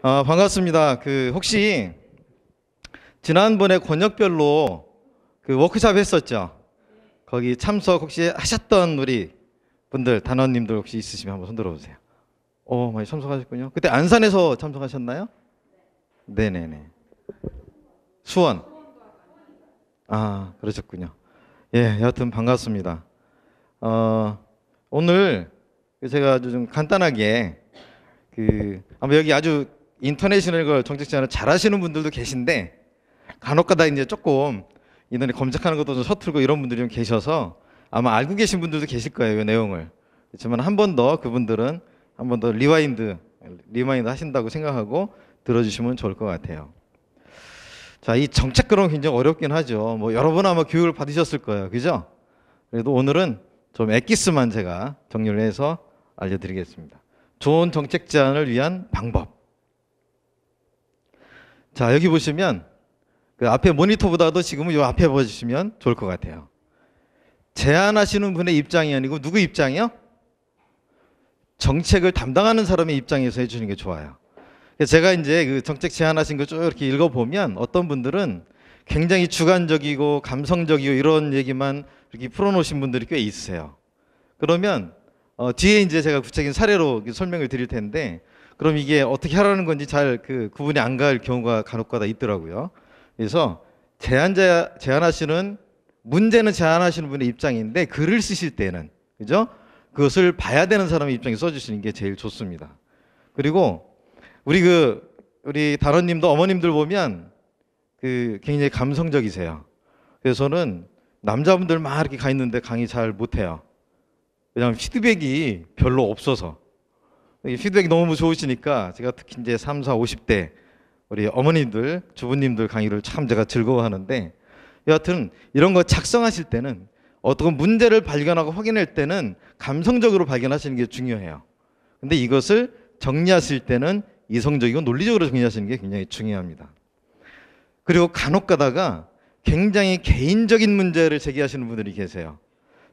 반갑습니다. 혹시 지난번에 권역별로 워크숍 했었죠? 거기 참석 혹시 하셨던 우리 분들, 단원님들 혹시 있으시면 한번 손 들어보세요. 많이 참석하셨군요. 그때 안산에서 참석하셨나요? 네네네. 수원. 그러셨군요. 예, 여하튼 반갑습니다. 오늘 제가 아주 좀 간단하게 아마 여기 아주 인터내셔널 정책 제안을 잘 하시는 분들도 계신데 간혹가다 이제 조금 인터넷 검색하는 것도 좀 서툴고 이런 분들이 좀 계셔서 아마 알고 계신 분들도 계실 거예요, 이 내용을. 그렇지만 한 번 더 그분들은 한 번 더 리마인드 하신다고 생각하고 들어주시면 좋을 것 같아요. 자, 이 정책 그런 굉장히 어렵긴 하죠. 뭐 여러 번 아마 교육을 받으셨을 거예요, 그죠? 그래도 오늘은 좀 엑기스만 제가 정리를 해서 알려드리겠습니다. 좋은 정책 제안을 위한 방법. 자, 여기 보시면 그 앞에 모니터보다도 지금은 이 앞에 보시면 좋을 것 같아요. 제안하시는 분의 입장이 아니고 누구 입장이요? 정책을 담당하는 사람의 입장에서 해주는 게 좋아요. 제가 이제 그 정책 제안하신 거 쭉 이렇게 읽어보면 어떤 분들은 굉장히 주관적이고 감성적이고 이런 얘기만 이렇게 풀어놓으신 분들이 꽤 있으세요. 그러면 뒤에 이제 제가 구체적인 사례로 설명을 드릴 텐데, 그럼 이게 어떻게 하라는 건지 잘 구분이 안 갈 경우가 간혹가다 있더라고요. 그래서 제안하시는 문제는 제안하시는 분의 입장인데 글을 쓰실 때는, 그죠? 그것을 봐야 되는 사람의 입장에 써주시는 게 제일 좋습니다. 그리고 우리 단원님도 어머님들 보면 굉장히 감성적이세요. 그래서 저는 남자분들 막 이렇게 가 있는데 강의 잘 못해요. 왜냐하면 피드백이 별로 없어서. 피드백이 너무 좋으시니까 제가 특히 이제 3, 4, 50대 우리 어머님들, 주부님들 강의를 참 제가 즐거워하는데, 여하튼 이런 거 작성하실 때는 어떤 문제를 발견하고 확인할 때는 감성적으로 발견하시는 게 중요해요. 근데 이것을 정리하실 때는 이성적이고 논리적으로 정리하시는 게 굉장히 중요합니다. 그리고 간혹 가다가 굉장히 개인적인 문제를 제기하시는 분들이 계세요.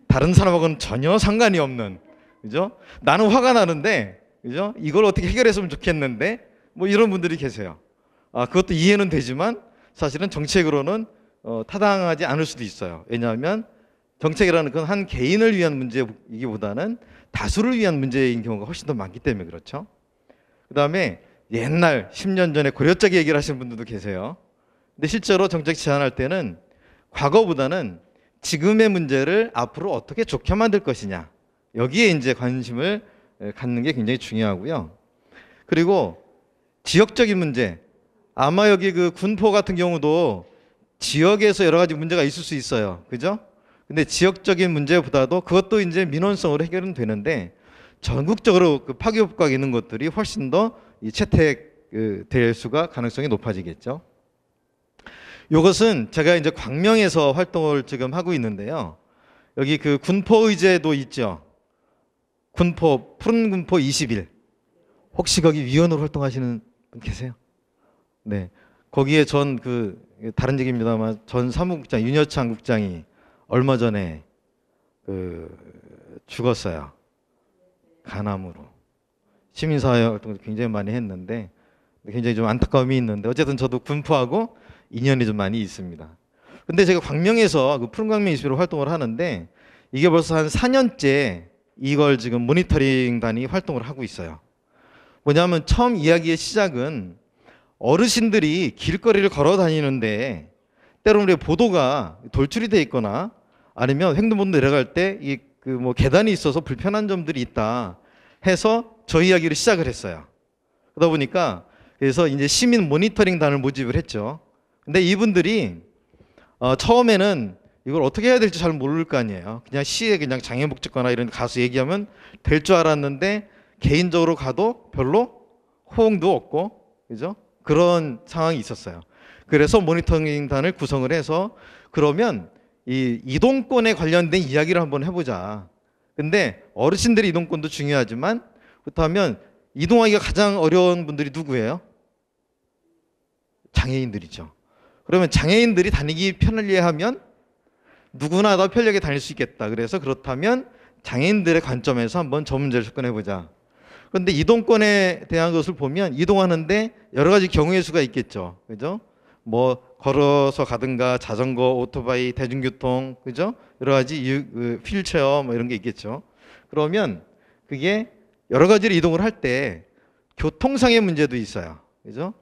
다른 사람하고는 전혀 상관이 없는, 그죠? 나는 화가 나는데, 그죠? 이걸 어떻게 해결했으면 좋겠는데, 뭐 이런 분들이 계세요. 그것도 이해는 되지만 사실은 정책으로는 타당하지 않을 수도 있어요. 왜냐하면 정책이라는 건 한 개인을 위한 문제이기보다는 다수를 위한 문제인 경우가 훨씬 더 많기 때문에 그렇죠. 그 다음에 옛날 10년 전에 고려적 얘기를 하시는 분들도 계세요. 근데 실제로 정책 제안할 때는 과거보다는 지금의 문제를 앞으로 어떻게 좋게 만들 것이냐, 여기에 이제 관심을 갖는 게 굉장히 중요하고요. 그리고 지역적인 문제, 아마 여기 군포 같은 경우도 지역에서 여러 가지 문제가 있을 수 있어요, 그죠? 근데 지역적인 문제보다도 그것도 이제 민원성으로 해결은 되는데 전국적으로 파기효과가 있는 것들이 훨씬 더 채택될 수가 가능성이 높아지겠죠. 이것은 제가 이제 광명에서 활동을 지금 하고 있는데요. 여기 군포의제도 있죠. 푸른 군포 20일. 혹시 거기 위원으로 활동하시는 분 계세요? 네. 거기에 다른 얘기입니다만 전 사무국장 윤여창 국장이 얼마 전에 죽었어요. 간암으로. 시민사회 활동을 굉장히 많이 했는데 굉장히 좀 안타까움이 있는데, 어쨌든 저도 군포하고 인연이 좀 많이 있습니다. 근데 제가 광명에서 푸른 광명 21로 활동을 하는데 이게 벌써 한 4년째 이걸 지금 모니터링단이 활동을 하고 있어요. 뭐냐면 처음 이야기의 시작은 어르신들이 길거리를 걸어 다니는데 때로는 우리 보도가 돌출이 돼 있거나 아니면 횡단보도 내려갈 때 계단이 있어서 불편한 점들이 있다 해서 저희 이야기를 시작을 했어요. 그러다 보니까 그래서 이제 시민 모니터링단을 모집을 했죠. 근데 이분들이 처음에는 이걸 어떻게 해야 될지 잘 모를 거 아니에요. 그냥 시에 그냥 장애복지과나 이런 데 가서 얘기하면 될 줄 알았는데 개인적으로 가도 별로 호응도 없고, 그죠? 그런 상황이 있었어요. 그래서 모니터링단을 구성을 해서 그러면 이 이동권에 관련된 이야기를 한번 해보자. 근데 어르신들의 이동권도 중요하지만 그렇다면 이동하기가 가장 어려운 분들이 누구예요? 장애인들이죠. 그러면 장애인들이 다니기 편리하면 누구나 다 편리하게 다닐 수 있겠다. 그래서 그렇다면 장애인들의 관점에서 한번 저 문제를 접근해보자. 그런데 이동권에 대한 것을 보면 이동하는데 여러 가지 경우의 수가 있겠죠. 그죠? 뭐 걸어서 가든가 자전거, 오토바이, 대중교통, 그죠? 여러 가지 휠체어 뭐 이런 게 있겠죠. 그러면 그게 여러 가지로 이동을 할 때 교통상의 문제도 있어요. 그죠?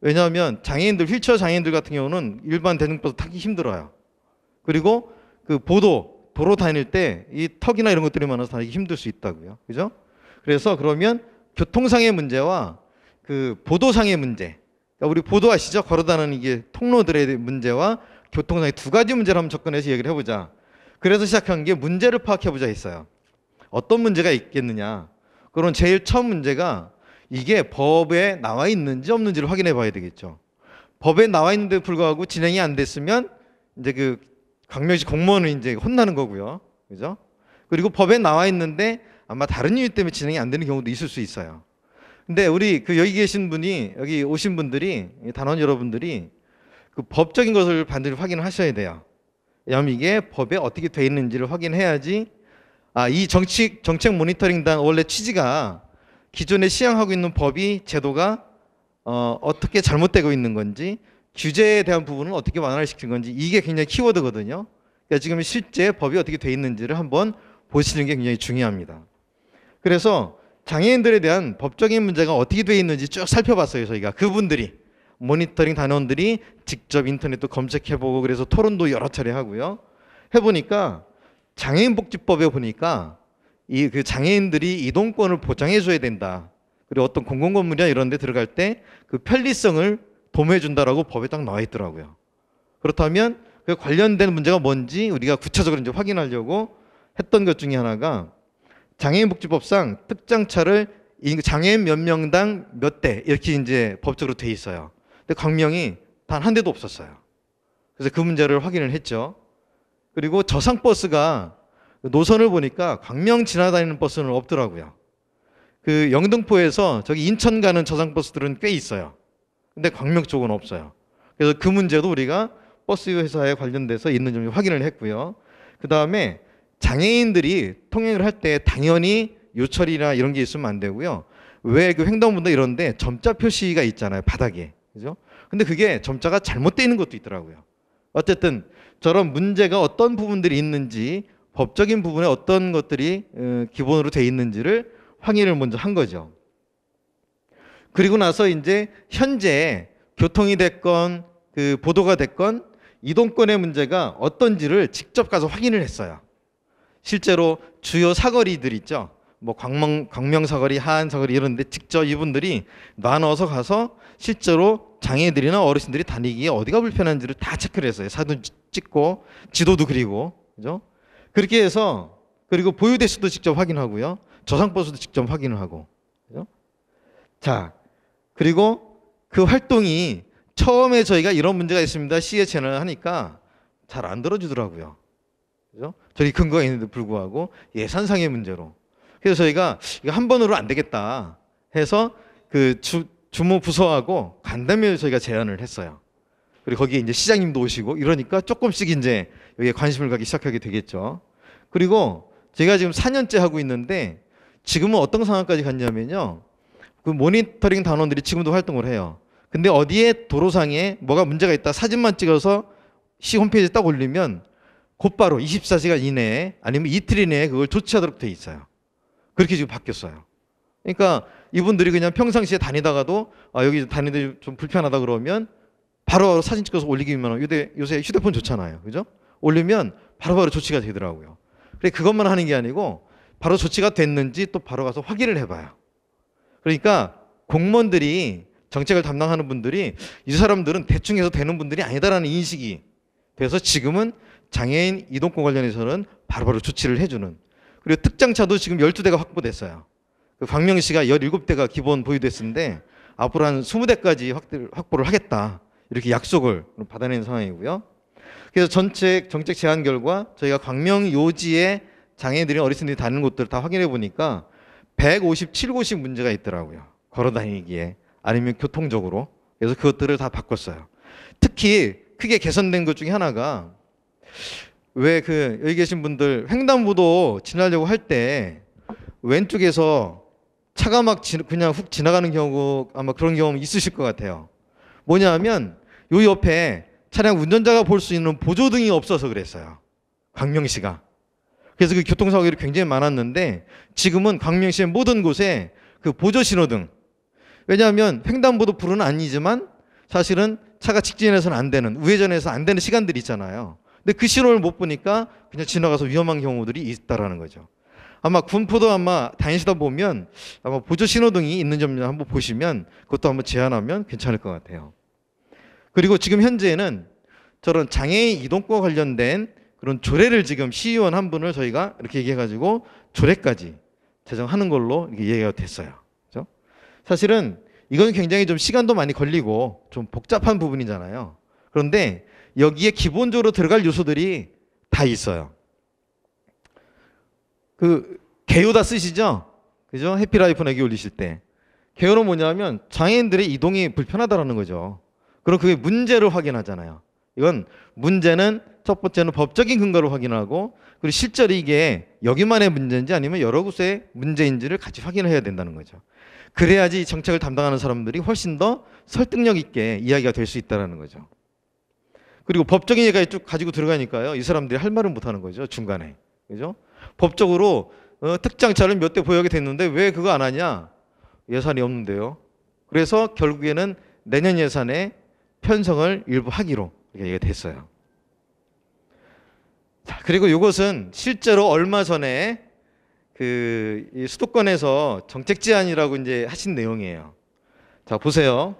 왜냐하면 장애인들, 휠체어 장애인들 같은 경우는 일반 대중버스 타기 힘들어요. 그리고 그 도로 다닐 때 이 턱이나 이런 것들이 많아서 다니기 힘들 수 있다고요. 그죠? 그래서 그러면 교통상의 문제와 그 보도상의 문제, 그러니까 우리 보도 아시죠? 걸어다니는 이게 통로들의 문제와 교통상의 두 가지 문제를 한번 접근해서 얘기를 해보자. 그래서 시작한 게 문제를 파악해보자 했어요. 어떤 문제가 있겠느냐. 그런 제일 처음 문제가 이게 법에 나와 있는지 없는지를 확인해 봐야 되겠죠. 법에 나와 있는데 불구하고 진행이 안 됐으면 이제 그 광명시 공무원은 이제 혼나는 거고요. 그죠? 그리고 법에 나와 있는데 아마 다른 이유 때문에 진행이 안 되는 경우도 있을 수 있어요. 근데 우리 그 여기 계신 분이, 여기 오신 분들이, 단원 여러분들이 그 법적인 것을 반드시 확인을 하셔야 돼요. 왜냐하면 이게 법에 어떻게 돼 있는지를 확인해야지, 이 정책 모니터링단 원래 취지가 기존에 시행하고 있는 법이 제도가 어떻게 잘못되고 있는 건지, 규제에 대한 부분은 어떻게 완화를 시킨 건지, 이게 굉장히 키워드거든요. 그러니까 지금 실제 법이 어떻게 돼 있는지를 한번 보시는 게 굉장히 중요합니다. 그래서 장애인들에 대한 법적인 문제가 어떻게 돼 있는지 쭉 살펴봤어요. 저희가 그분들이, 모니터링 단원들이 직접 인터넷도 검색해보고, 그래서 토론도 여러 차례 하고요. 해보니까 장애인복지법에 보니까 이 그 장애인들이 이동권을 보장해줘야 된다. 그리고 어떤 공공건물이나 이런 데 들어갈 때 그 편리성을 도모해준다라고 법에 딱 나와 있더라고요. 그렇다면 그 관련된 문제가 뭔지 우리가 구체적으로 이제 확인하려고 했던 것 중에 하나가, 장애인복지법상 특장차를 장애인 몇 명당 몇 대 이렇게 이제 법적으로 돼 있어요. 근데 광명이 단 한 대도 없었어요. 그래서 그 문제를 확인을 했죠. 그리고 저상버스가 노선을 보니까 광명 지나다니는 버스는 없더라고요. 그 영등포에서 저기 인천 가는 저상버스들은 꽤 있어요. 근데 광명 쪽은 없어요. 그래서 그 문제도 우리가 버스 회사에 관련돼서 있는 점 확인을 했고요. 그 다음에 장애인들이 통행을 할 때 당연히 요철이나 이런 게 있으면 안 되고요. 왜 그 횡단보도 이런데 점자 표시가 있잖아요, 바닥에. 그죠? 근데 그게 점자가 잘못되어 있는 것도 있더라고요. 어쨌든 저런 문제가 어떤 부분들이 있는지, 법적인 부분에 어떤 것들이 기본으로 돼 있는지를 확인을 먼저 한 거죠. 그리고 나서 이제 현재 교통이 됐건 그 보도가 됐건 이동권의 문제가 어떤지를 직접 가서 확인을 했어요. 실제로 주요 사거리들 있죠. 뭐 광명 사거리, 하안 사거리 이런데 직접 이분들이 나눠서 가서 실제로 장애들이나 어르신들이 다니기에 어디가 불편한지를 다 체크를 했어요. 사진 찍고 지도도 그리고, 그죠? 그렇게 해서, 그리고 보유대수도 직접 확인하고요. 저상버스도 직접 확인을 하고, 그죠? 자, 그리고 그 활동이 처음에 저희가 이런 문제가 있습니다, 시의 채널을 하니까 잘 안 들어주더라고요. 그죠? 저희 근거가 있는데 불구하고 예산상의 문제로. 그래서 저희가 이거 한 번으로 안 되겠다 해서 그 주무 부서하고 간담회를 저희가 제안을 했어요. 그리고 거기에 이제 시장님도 오시고 이러니까 조금씩 이제 여기에 관심을 갖기 시작하게 되겠죠. 그리고 제가 지금 4년째 하고 있는데 지금은 어떤 상황까지 갔냐면요. 그 모니터링 단원들이 지금도 활동을 해요. 근데 어디에 도로상에 뭐가 문제가 있다 사진만 찍어서 시 홈페이지에 딱 올리면 곧바로 24시간 이내에 아니면 이틀 이내에 그걸 조치하도록 돼 있어요. 그렇게 지금 바뀌었어요. 그러니까 이분들이 그냥 평상시에 다니다가도 여기 다니는데 좀 불편하다 그러면 바로 사진 찍어서 올리기만 하고, 요새 휴대폰 좋잖아요. 그죠? 올리면 바로바로 조치가 되더라고요. 그래, 그것만 하는 게 아니고 바로 조치가 됐는지 또 바로 가서 확인을 해봐요. 그러니까 공무원들이, 정책을 담당하는 분들이 이 사람들은 대충 해서 되는 분들이 아니다라는 인식이 돼서 지금은 장애인 이동권 관련해서는 바로바로 조치를 해주는, 그리고 특장차도 지금 12대가 확보됐어요. 그 광명시가 17대가 기본 보유됐는데 앞으로 한 20대까지 확보를 하겠다, 이렇게 약속을 받아낸 상황이고요. 그래서 정책 제안 결과 저희가 광명 요지에 장애인들이, 어르신들이 다니는 곳들을 다 확인해 보니까 157곳이 문제가 있더라고요. 걸어 다니기에 아니면 교통적으로. 그래서 그것들을 다 바꿨어요. 특히 크게 개선된 것 중에 하나가, 왜 여기 계신 분들 횡단보도 지나려고 할 때 왼쪽에서 차가 막 그냥 훅 지나가는 경우 아마 그런 경험 있으실 것 같아요. 뭐냐 하면 요 옆에 차량 운전자가 볼 수 있는 보조등이 없어서 그랬어요. 광명시가. 그래서 그 교통사고들이 굉장히 많았는데 지금은 광명시의 모든 곳에 그 보조 신호등. 왜냐하면 횡단보도 불은 아니지만 사실은 차가 직진해서는 안 되는, 우회전해서 안 되는 시간들이 있잖아요. 근데 그 신호를 못 보니까 그냥 지나가서 위험한 경우들이 있다라는 거죠. 아마 군포도 아마 다니시다 보면 아마 보조 신호등이 있는 점 한번 보시면 그것도 한번 제한하면 괜찮을 것 같아요. 그리고 지금 현재는 저런 장애인 이동과 관련된 그런 조례를 지금 시의원 한 분을 저희가 이렇게 얘기해가지고 조례까지 제정하는 걸로 이렇게 얘기가 됐어요. 그렇죠? 사실은 이건 굉장히 좀 시간도 많이 걸리고 좀 복잡한 부분이잖아요. 그런데 여기에 기본적으로 들어갈 요소들이 다 있어요. 그 개요다 쓰시죠? 그죠? 해피라이프 내기 올리실 때. 개요는 뭐냐면 장애인들의 이동이 불편하다라는 거죠. 그럼 그게 문제를 확인하잖아요. 이건 문제는 첫 번째는 법적인 근거를 확인하고 그리고 실제로 이게 여기만의 문제인지 아니면 여러 곳의 문제인지를 같이 확인을 해야 된다는 거죠. 그래야지 정책을 담당하는 사람들이 훨씬 더 설득력 있게 이야기가 될 수 있다는 거죠. 그리고 법적인 얘기가 쭉 가지고 들어가니까요. 이 사람들이 할 말을 못 하는 거죠. 중간에. 그죠? 법적으로 특정 차를 몇 대 보유하게 됐는데 왜 그거 안 하냐? 예산이 없는데요. 그래서 결국에는 내년 예산에 편성을 일부 하기로 이렇게 얘기가 됐어요. 자, 그리고 이것은 실제로 얼마 전에 이 수도권에서 정책 제안이라고 이제 하신 내용이에요. 자, 보세요.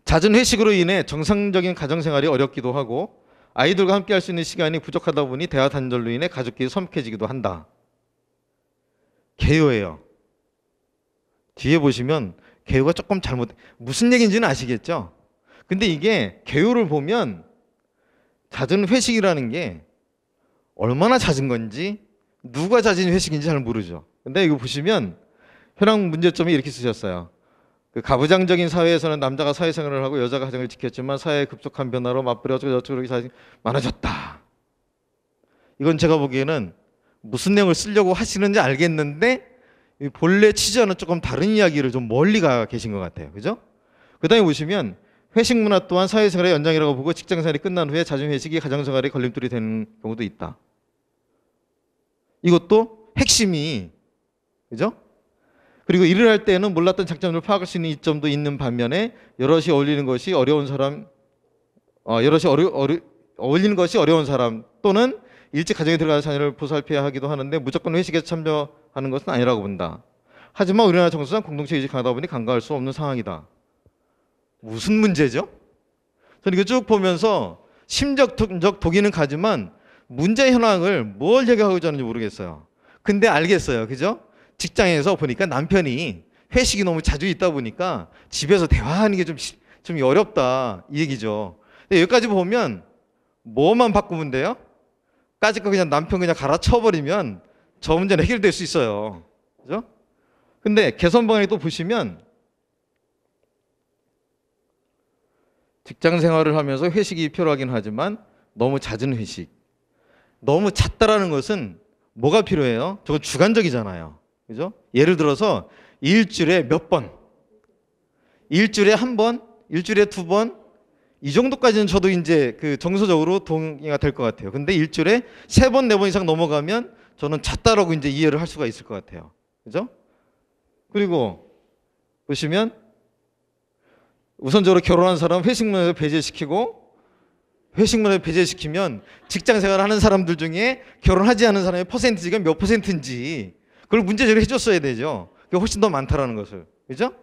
잦은 회식으로 인해 정상적인 가정생활이 어렵기도 하고 아이들과 함께 할 수 있는 시간이 부족하다 보니 대화 단절로 인해 가족끼리 섬뜩해지기도 한다. 개요예요. 뒤에 보시면 개요가 조금 무슨 얘기인지는 아시겠죠? 근데 이게 개요를 보면 잦은 회식이라는 게 얼마나 잦은 건지 누가 잦은 회식인지 잘 모르죠. 근데 이거 보시면 현황 문제점이 이렇게 쓰셨어요. 그 가부장적인 사회에서는 남자가 사회생활을 하고 여자가 가정을 지켰지만 사회의 급속한 변화로 맞벌이 어쩌고 저쩌고 사람이 많아졌다. 이건 제가 보기에는 무슨 내용을 쓰려고 하시는지 알겠는데 본래 취지와는 조금 다른 이야기를 좀 멀리 가 계신 것 같아요. 그죠? 그 다음에 보시면 회식 문화 또한 사회생활의 연장이라고 보고 직장생활이 끝난 후에 잦은 회식이 가정생활의 걸림돌이 되는 경우도 있다. 이것도 핵심이, 그죠? 그리고 일을 할 때는 몰랐던 장점을 파악할 수 있는 이점도 있는 반면에 여럿이 어울리는 것이 어려운 사람, 어울리는 것이 어려운 사람 또는 일찍 가정에 들어가는 자녀를 보살펴야 하기도 하는데 무조건 회식에 참여하는 것은 아니라고 본다. 하지만 우리나라 정서상 공동체 의식이 강하다 보니 간과할 수 없는 상황이다. 무슨 문제죠? 저는 이거 쭉 보면서 심적적 독이는 가지만 문제 현황을 뭘 얘기하고자 하는지 모르겠어요. 근데 알겠어요. 그죠? 직장에서 보니까 남편이 회식이 너무 자주 있다 보니까 집에서 대화하는 게 좀 어렵다 이 얘기죠. 근데 여기까지 보면 뭐만 바꾸면 돼요? 까짓 거 그냥 남편 그냥 갈아쳐버리면 저 문제는 해결될 수 있어요. 그죠? 근데 개선 방안에 또 보시면 직장 생활을 하면서 회식이 필요하긴 하지만 너무 잦은 회식. 너무 잦다라는 것은 뭐가 필요해요? 저건 주관적이잖아요. 그죠? 예를 들어서 일주일에 몇 번, 일주일에 한 번, 일주일에 두 번, 이 정도까지는 저도 이제 그 정서적으로 동의가 될 것 같아요. 근데 일주일에 세 번, 네 번 이상 넘어가면 저는 잦다라고 이제 이해를 할 수가 있을 것 같아요. 그죠? 그리고 보시면 우선적으로 결혼한 사람 회식 문화를 배제시키고 회식 문화를 배제시키면 직장 생활하는 사람들 중에 결혼하지 않은 사람의 퍼센티지가 몇 퍼센트인지 그걸 문제 제기를 해줬어야 되죠. 그게 훨씬 더 많다라는 것을. 그죠?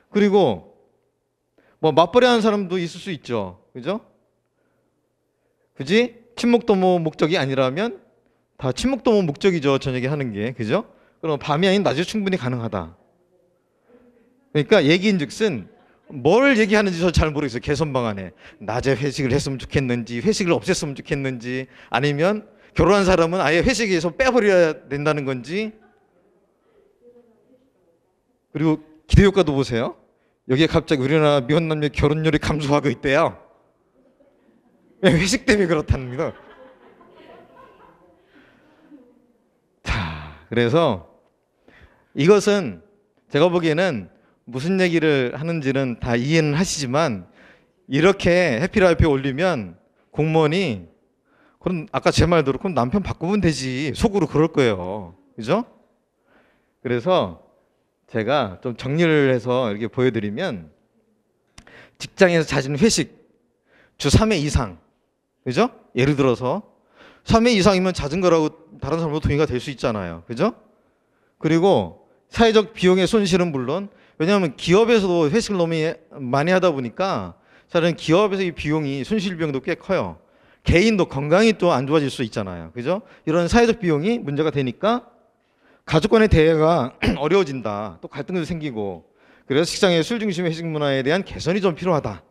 그리고 뭐 맞벌이 하는 사람도 있을 수 있죠. 그죠? 굳이 친목도모 목적이 아니라면 다 친목도모 목적이죠. 저녁에 하는 게. 그죠? 그럼 밤이 아닌 낮에 충분히 가능하다. 그러니까 얘기인즉슨 뭘 얘기하는지 저 잘 모르겠어요. 개선 방안에 낮에 회식을 했으면 좋겠는지 회식을 없앴으면 좋겠는지 아니면 결혼한 사람은 아예 회식에서 빼버려야 된다는 건지. 그리고 기대효과도 보세요. 여기에 갑자기 우리나라 미혼남녀 결혼율이 감소하고 있대요. 회식 때문에 그렇답니다. 자, 그래서 이것은 제가 보기에는 무슨 얘기를 하는지는 다 이해는 하시지만 이렇게 해피라이프에 올리면 공무원이 그럼 아까 제 말대로 그럼 남편 바꾸면 되지 속으로 그럴 거예요. 그죠? 그래서 제가 좀 정리를 해서 이렇게 보여드리면 직장에서 잦은 회식 주 3회 이상 그죠? 예를 들어서 3회 이상이면 잦은 거라고 다른 사람도 동의가 될 수 있잖아요. 그죠? 그리고 사회적 비용의 손실은 물론 왜냐하면 기업에서도 회식을 너무 많이 하다 보니까 사실은 기업에서 이 비용이 손실 비용도 꽤 커요. 개인도 건강이 또 안 좋아질 수 있잖아요. 그죠? 이런 사회적 비용이 문제가 되니까 가족 간의 대화가 어려워진다. 또 갈등도 생기고 그래서 직장의 술 중심 회식 문화에 대한 개선이 좀 필요하다.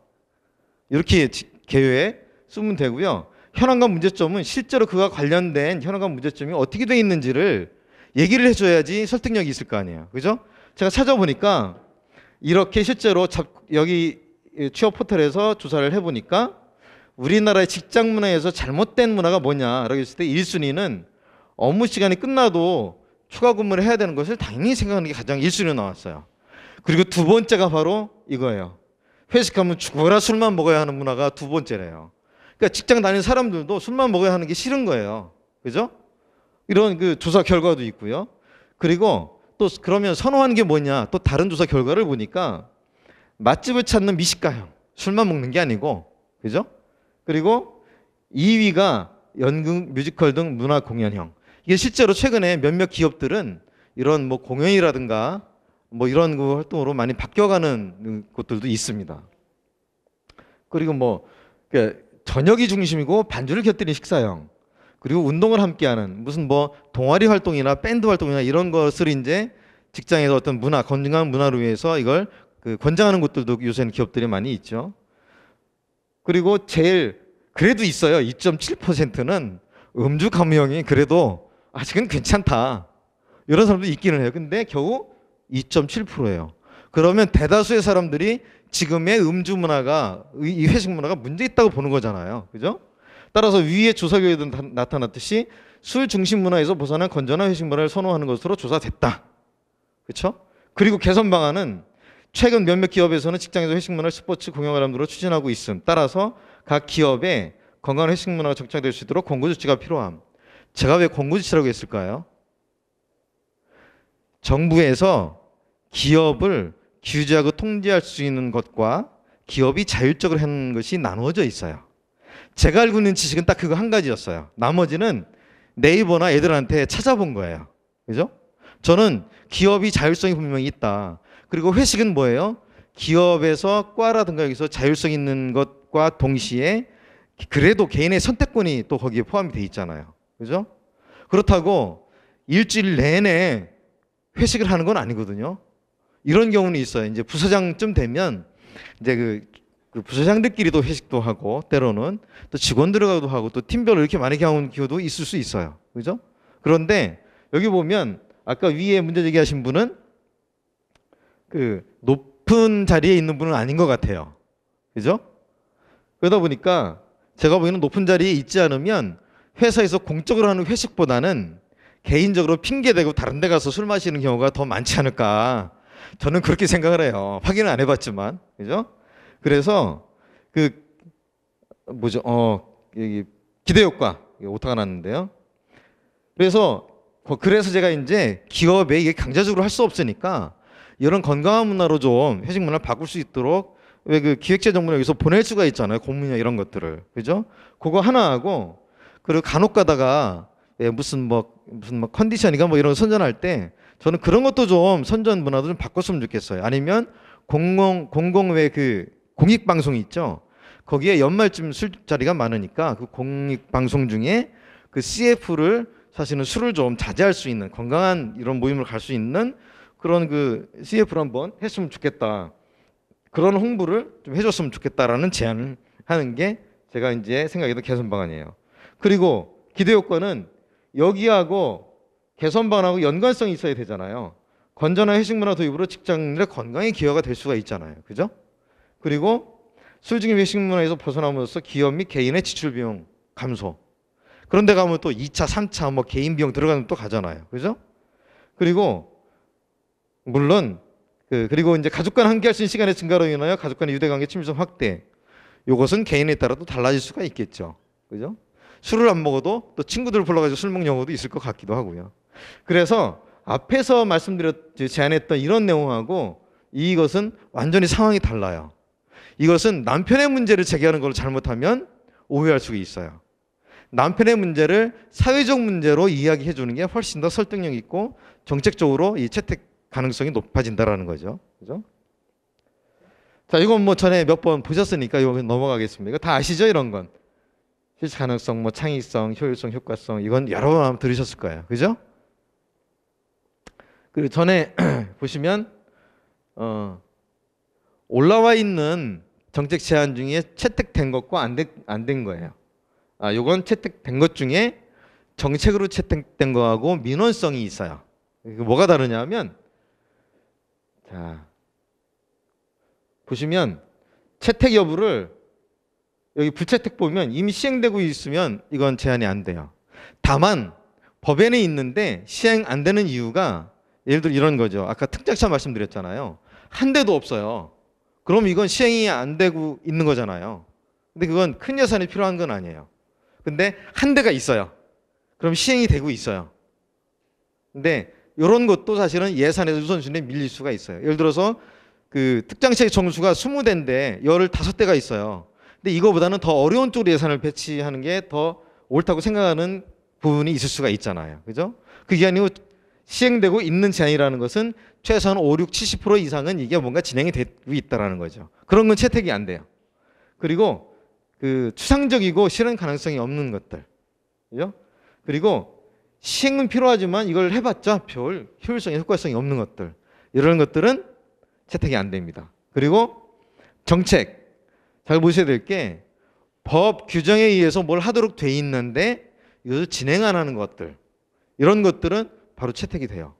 이렇게 개요에 쓰면 되고요. 현황과 문제점은 실제로 그와 관련된 현황과 문제점이 어떻게 돼 있는지를 얘기를 해줘야지 설득력이 있을 거 아니에요. 그죠? 제가 찾아보니까 이렇게 실제로 여기 취업 포털에서 조사를 해보니까 우리나라의 직장 문화에서 잘못된 문화가 뭐냐라고 했을 때 1순위는 업무 시간이 끝나도 추가 근무를 해야 되는 것을 당연히 생각하는 게 가장 1순위로 나왔어요. 그리고 두 번째가 바로 이거예요. 회식하면 죽어라 술만 먹어야 하는 문화가 두 번째래요. 그러니까 직장 다니는 사람들도 술만 먹어야 하는 게 싫은 거예요. 그죠? 이런 그 조사 결과도 있고요. 그리고 또 그러면 선호하는 게 뭐냐? 또 다른 조사 결과를 보니까 맛집을 찾는 미식가형. 술만 먹는 게 아니고. 그죠? 그리고 2위가 연극, 뮤지컬 등 문화 공연형. 이게 실제로 최근에 몇몇 기업들은 이런 뭐 공연이라든가 뭐 이런 그 활동으로 많이 바뀌어가는 곳들도 있습니다. 그리고 뭐 저녁이 중심이고 반주를 곁들인 식사형. 그리고 운동을 함께하는 무슨 뭐 동아리 활동이나 밴드 활동이나 이런 것을 이제 직장에서 어떤 문화, 건강한 문화를 위해서 이걸 권장하는 곳들도 요새는 기업들이 많이 있죠. 그리고 제일 그래도 있어요. 2.7%는 음주 감염이 그래도 아직은 괜찮다. 이런 사람도 있기는 해요. 근데 겨우 2.7%예요. 그러면 대다수의 사람들이 지금의 음주 문화가 이 회식 문화가 문제 있다고 보는 거잖아요. 그죠? 따라서 위의 조사 결과에도 나타났듯이 술 중심 문화에서 벗어난 건전한 회식 문화를 선호하는 것으로 조사됐다. 그렇죠? 그리고 개선 방안은 최근 몇몇 기업에서는 직장에서 회식 문화를 스포츠 공연활동으로 추진하고 있음. 따라서 각 기업에 건강한 회식 문화가 정착될 수 있도록 권고 조치가 필요함. 제가 왜 권고 조치라고 했을까요? 정부에서 기업을 규제하고 통제할 수 있는 것과 기업이 자율적으로 하는 것이 나누어져 있어요. 제가 알고 있는 지식은 딱 그거 한 가지였어요. 나머지는 네이버나 애들한테 찾아본 거예요. 그죠? 저는 기업이 자율성이 분명히 있다. 그리고 회식은 뭐예요? 기업에서 과라든가 여기서 자율성 있는 것과 동시에 그래도 개인의 선택권이 또 거기에 포함이 돼 있잖아요. 그죠? 그렇다고 일주일 내내 회식을 하는 건 아니거든요. 이런 경우는 있어요. 이제 부서장쯤 되면 이제 그 부서장들끼리도 회식도 하고 때로는 또 직원들하고도 하고 또 팀별로 이렇게 많이 경우는 기회도 있을 수 있어요. 그죠? 그런데 여기 보면 아까 위에 문제 제기하신 분은 그 높은 자리에 있는 분은 아닌 것 같아요. 그죠? 그러다 보니까 제가 보기에는 높은 자리에 있지 않으면 회사에서 공적으로 하는 회식보다는 개인적으로 핑계대고 다른 데 가서 술 마시는 경우가 더 많지 않을까. 저는 그렇게 생각을 해요. 확인은 안 해봤지만. 그죠? 그래서 여기 기대효과 오타가 났는데요. 그래서 제가 이제 기업에 이게 강제적으로 할 수 없으니까 이런 건강한 문화로 좀 회식 문화를 바꿀 수 있도록 왜 그 기획재정부는 여기서 보낼 수가 있잖아요. 공문이나 이런 것들을. 그죠? 그거 하나 하고 그리고 간혹 가다가 무슨 컨디션이가 뭐 이런 거 선전할 때 저는 그런 것도 좀 선전 문화도 좀 바꿨으면 좋겠어요. 아니면 공공외 공익방송이 있죠. 거기에 연말쯤 술자리가 많으니까 그 공익방송 중에 그 CF를 사실은 술을 좀 자제할 수 있는 건강한 이런 모임을 갈 수 있는 그런 그 CF를 한번 했으면 좋겠다. 그런 홍보를 좀 해줬으면 좋겠다라는 제안을 하는 게 제가 이제 생각해도 개선 방안이에요. 그리고 기대 효과는 여기하고 개선 방안하고 연관성이 있어야 되잖아요. 건전한 회식 문화 도입으로 직장인의 건강에 기여가 될 수가 있잖아요. 그죠? 그리고 술 중인 회식 문화에서 벗어남으로써 기업 및 개인의 지출 비용 감소. 그런데 가면 또 2차, 3차 뭐 개인 비용 들어가면 또 가잖아요. 그죠? 그리고 물론 그리고 이제 가족과 함께할 수 있는 시간의 증가로 인하여 가족 간의 유대관계 친밀성 확대. 이것은 개인에 따라도 달라질 수가 있겠죠. 그죠? 술을 안 먹어도 또 친구들을 불러가지고 술 먹는 경우도 있을 것 같기도 하고요. 그래서 앞에서 제안했던 이런 내용하고 이것은 완전히 상황이 달라요. 이것은 남편의 문제를 제기하는 걸 잘못하면 오해할 수가 있어요. 남편의 문제를 사회적 문제로 이야기해 주는 게 훨씬 더 설득력 있고 정책적으로 이 채택 가능성이 높아진다라는 거죠. 그죠? 자, 이건 뭐 전에 몇 번 보셨으니까 이거 넘어가겠습니다. 이거 다 아시죠? 이런 건. 실천 가능성, 뭐 창의성, 효율성, 효과성 이건 여러 번 들으셨을 거예요. 그죠? 그리고 전에 보시면 올라와 있는 정책 제안 중에 채택된 것과 안 된 거예요. 요건 채택된 것 중에 정책으로 채택된 거하고 민원성이 있어요. 뭐가 다르냐면 자, 보시면 채택 여부를 여기 불채택 보면 이미 시행되고 있으면 이건 제한이 안 돼요. 다만 법에는 있는데 시행 안 되는 이유가 예를 들어 이런 거죠. 아까 특작차 말씀드렸잖아요. 한 대도 없어요. 그럼 이건 시행이 안 되고 있는 거잖아요. 근데 그건 큰 예산이 필요한 건 아니에요. 근데 한 대가 있어요. 그럼 시행이 되고 있어요. 근데 이런 것도 사실은 예산에서 우선순위에 밀릴 수가 있어요. 예를 들어서 그 특장시의 정수가 20대인데 15대가 있어요. 근데 이거보다는 더 어려운 쪽으로 예산을 배치하는 게 더 옳다고 생각하는 부분이 있을 수가 있잖아요. 그죠? 그게 아니고 시행되고 있는 제한이라는 것은 최소한 5, 6, 70% 이상은 이게 뭔가 진행이 되고 있다라는 거죠. 그런 건 채택이 안 돼요. 그리고 그 추상적이고 실현 가능성이 없는 것들. 그죠? 그리고 시행은 필요하지만 이걸 해봤자 별 효율성이 효과성이 없는 것들. 이런 것들은 채택이 안 됩니다. 그리고 정책. 잘 보셔야 될 게 법 규정에 의해서 뭘 하도록 돼 있는데 이것을 진행 안 하는 것들. 이런 것들은 바로 채택이 돼요.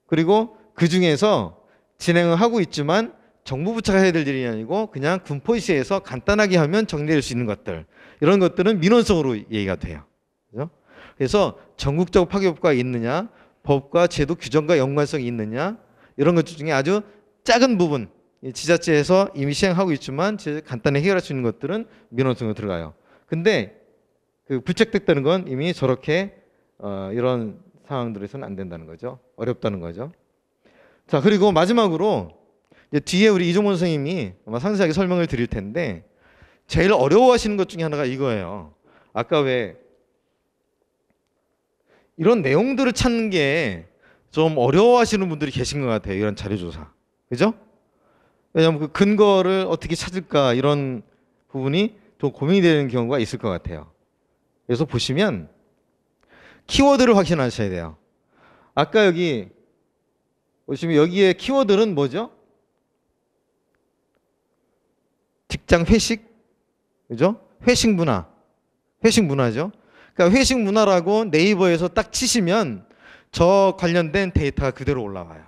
그리고 그 중에서 진행을 하고 있지만 정부 부처가 해야 될 일이 아니고 그냥 군포시에서 간단하게 하면 정리될 수 있는 것들. 이런 것들은 민원성으로 얘기가 돼요. 그죠? 그래서 전국적 파괴효과가 있느냐, 법과 제도 규정과 연관성이 있느냐, 이런 것 중에 아주 작은 부분, 지자체에서 이미 시행하고 있지만 간단히 해결할 수 있는 것들은 민원성으로 들어가요. 근데 그 불채택되는 건 이미 저렇게 이런 상황들에서는 안 된다는 거죠. 어렵다는 거죠. 자, 그리고 마지막으로 이제 뒤에 우리 이종원 선생님이 아마 상세하게 설명을 드릴 텐데 제일 어려워하시는 것 중에 하나가 이거예요. 아까 왜 이런 내용들을 찾는 게 좀 어려워하시는 분들이 계신 것 같아요. 이런 자료조사. 그죠? 왜냐하면 그 근거를 어떻게 찾을까 이런 부분이 좀 고민이 되는 경우가 있을 것 같아요. 그래서 보시면 키워드를 확인하셔야 돼요. 아까 여기 보시면 여기에 키워드는 뭐죠? 직장 회식, 그죠? 회식 문화, 회식 문화죠. 그러니까 회식 문화라고 네이버에서 딱 치시면 저 관련된 데이터가 그대로 올라와요.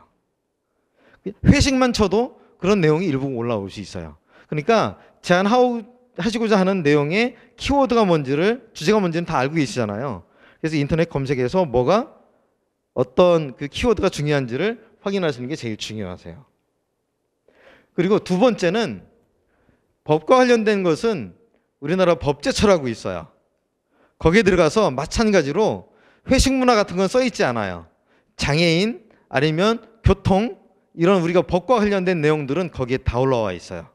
회식만 쳐도 그런 내용이 일부 올라올 수 있어요. 그러니까 제안하시고자 하는 내용의 키워드가 뭔지를, 주제가 뭔지는 다 알고 계시잖아요. 그래서 인터넷 검색에서 뭐가 어떤 그 키워드가 중요한지를 확인하시는 게 제일 중요하세요. 그리고 두 번째는 법과 관련된 것은 우리나라 법제처라고 있어요. 거기에 들어가서 마찬가지로 회식 문화 같은 건 써 있지 않아요. 장애인 아니면 교통 이런 우리가 법과 관련된 내용들은 거기에 다 올라와 있어요.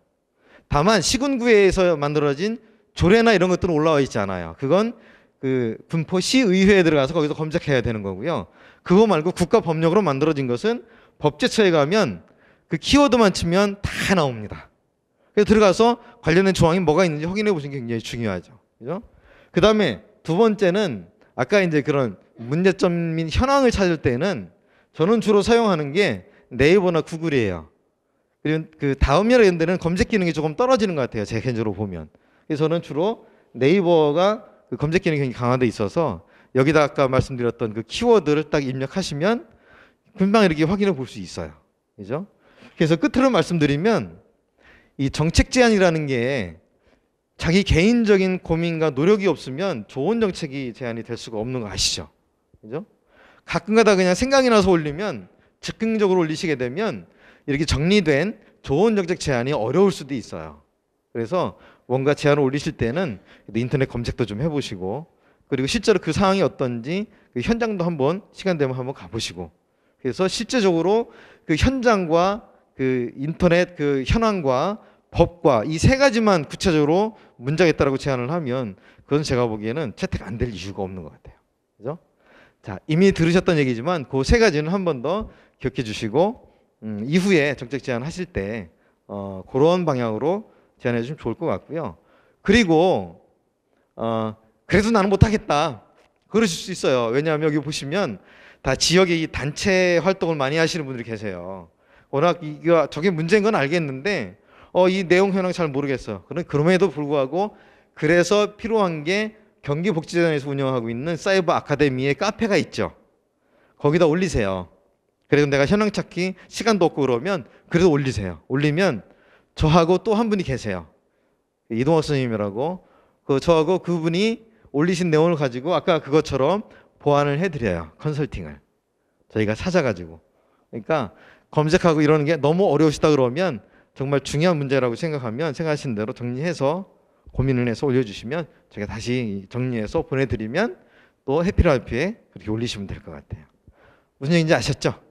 다만 시군구에서 만들어진 조례나 이런 것들은 올라와 있지 않아요. 그건 그 군포시의회에 들어가서 거기서 검색해야 되는 거고요. 그거 말고 국가법령으로 만들어진 것은 법제처에 가면 그 키워드만 치면 다 나옵니다. 그래서 들어가서 관련된 조항이 뭐가 있는지 확인해 보시는 게 굉장히 중요하죠. 그죠? 그 다음에 두 번째는 아까 이제 그런 문제점 및 현황을 찾을 때는 저는 주로 사용하는 게 네이버나 구글이에요. 그리고 그 다음이나 이런 데는 검색 기능이 조금 떨어지는 것 같아요. 제 개인적으로 보면. 그래서 저는 주로 네이버가 그 검색 기능이 굉장히 강화돼 있어서 여기다 아까 말씀드렸던 그 키워드를 딱 입력하시면 금방 이렇게 확인해 볼 수 있어요. 그죠? 그래서 끝으로 말씀드리면 이 정책 제안이라는 게 자기 개인적인 고민과 노력이 없으면 좋은 정책이 제안이 될 수가 없는 거 아시죠? 그죠? 가끔가다 그냥 생각이 나서 올리면 즉흥적으로 올리시게 되면 이렇게 정리된 좋은 정책 제안이 어려울 수도 있어요. 그래서 뭔가 제안을 올리실 때는 인터넷 검색도 좀 해보시고, 그리고 실제로 그 상황이 어떤지 그 현장도 한번 시간 되면 한번 가보시고, 그래서 실제적으로 그 현장과 그 인터넷 그 현황과 법과 이 세 가지만 구체적으로 문제가 있다라고 제안을 하면 그건 제가 보기에는 채택 안 될 이유가 없는 것 같아요. 그죠? 자, 이미 들으셨던 얘기지만 그 세 가지는 한 번 더 기억해 주시고 이후에 정책 제안 하실 때 그런 방향으로 제안해 주시면 좋을 것 같고요. 그리고 그래도 나는 못하겠다 그러실 수 있어요. 왜냐하면 여기 보시면 다 지역의 이 단체 활동을 많이 하시는 분들이 계세요. 워낙 이거 저게 문제인 건 알겠는데 이 내용 현황 잘 모르겠어. 그럼에도 불구하고 그래서 필요한 게 경기복지재단에서 운영하고 있는 사이버 아카데미의 카페가 있죠. 거기다 올리세요. 그래서 내가 현황 찾기 시간도 없고 그러면 그래도 올리세요. 올리면 저하고 또 한 분이 계세요. 이동학 선생님이라고 저하고 그분이 올리신 내용을 가지고 아까 그것처럼 보완을 해드려요. 컨설팅을 저희가 찾아가지고. 그러니까 검색하고 이러는 게 너무 어려우시다 그러면 정말 중요한 문제라고 생각하시는 대로 정리해서 고민을 해서 올려주시면 제가 다시 정리해서 보내드리면 또 해피라이프에 그렇게 올리시면 될 것 같아요. 무슨 얘기인지 아셨죠?